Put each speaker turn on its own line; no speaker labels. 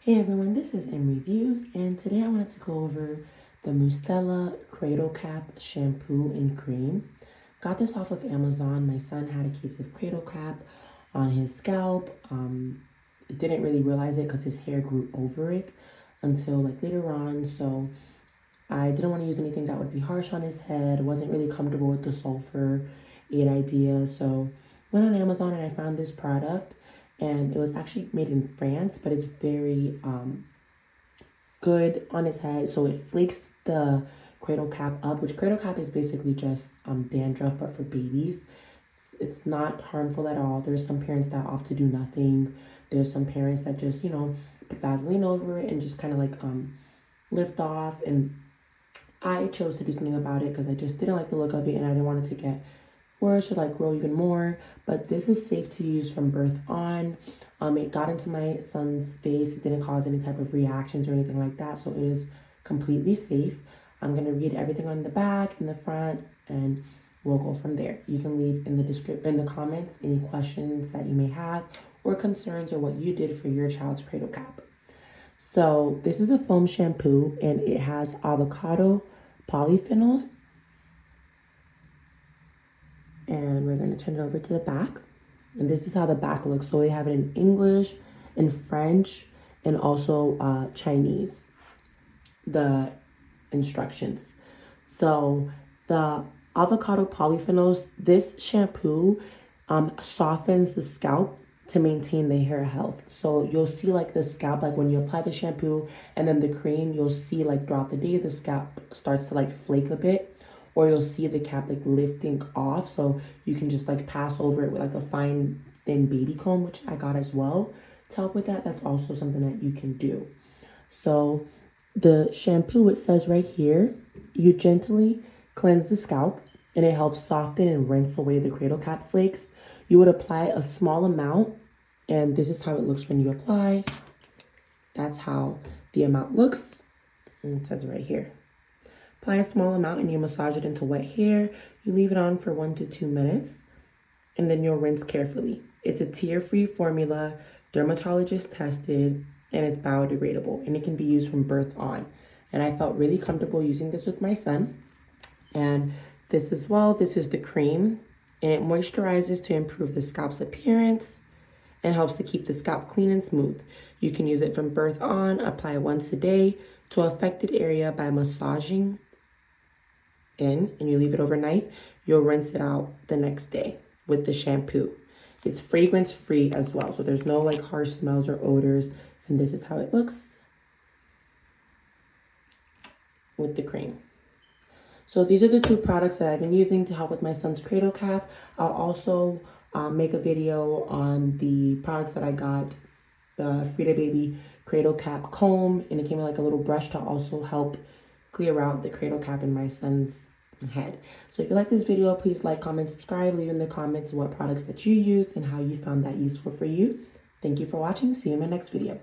Hey everyone, this is M Reviews, and today I wanted to go over the Mustela Cradle Cap Shampoo and Cream. Got this off of Amazon. My son had a case of Cradle Cap on his scalp. Didn't really realize it because his hair grew over it until like later on. So I didn't want to use anything that would be harsh on his head. Wasn't really comfortable with the sulfur 8 idea. So went on Amazon and I found this product. And it was actually made in France, but it's very good on his head. So it flakes the cradle cap up, which cradle cap is basically just dandruff, but for babies. It's not harmful at all. There's some parents that opt to do nothing. There's some parents that just, put Vaseline over it and just kind of like lift off. And I chose to do something about it because I just didn't like the look of it and I didn't want it to get worse or like grow even more. But this is safe to use from birth on. It got into my son's face. It didn't cause any type of reactions or anything like that, so it is completely safe. I'm going to read everything on the back and the front, and we'll go from there. You can leave in the comments any questions that you may have or concerns or what you did for your child's cradle cap. So this is a foam shampoo and it has avocado polyphenols. And we're going to turn it over to the back. And this is how the back looks. So they have it in English, in French, and also Chinese, the instructions. So the avocado polyphenols, this shampoo softens the scalp to maintain the hair health. So you'll see like the scalp, like when you apply the shampoo and then the cream, you'll see like throughout the day, the scalp starts to like flake a bit. Or you'll see the cap like lifting off, so you can just like pass over it with like a fine thin baby comb, which I got as well to help with that. That's also something that you can do. So the shampoo, it says right here, you gently cleanse the scalp and it helps soften and rinse away the cradle cap flakes. You would apply a small amount, and this is how it looks when you apply. That's how the amount looks. And it says right here. Apply a small amount and you massage it into wet hair. You leave it on for 1 to 2 minutes and then you'll rinse carefully. It's a tear-free formula, dermatologist tested, and it's biodegradable, and it can be used from birth on. And I felt really comfortable using this with my son. And this as well, this is the cream, and it moisturizes to improve the scalp's appearance and helps to keep the scalp clean and smooth. You can use it from birth on, apply once a day to affected area by massaging in, and you leave it overnight. You'll rinse it out the next day with the shampoo. It's fragrance free as well, so there's no like harsh smells or odors. And this is how it looks with the cream. So these are the two products that I've been using to help with my son's cradle cap. I'll also make a video on the products that I got, the Frida Baby Cradle Cap Comb, and it came in like a little brush to also help clear out the cradle cap in my son's head. So if you like this video, please like, comment, subscribe, leave in the comments what products that you use and how you found that useful for you. Thank you for watching. See you in my next video.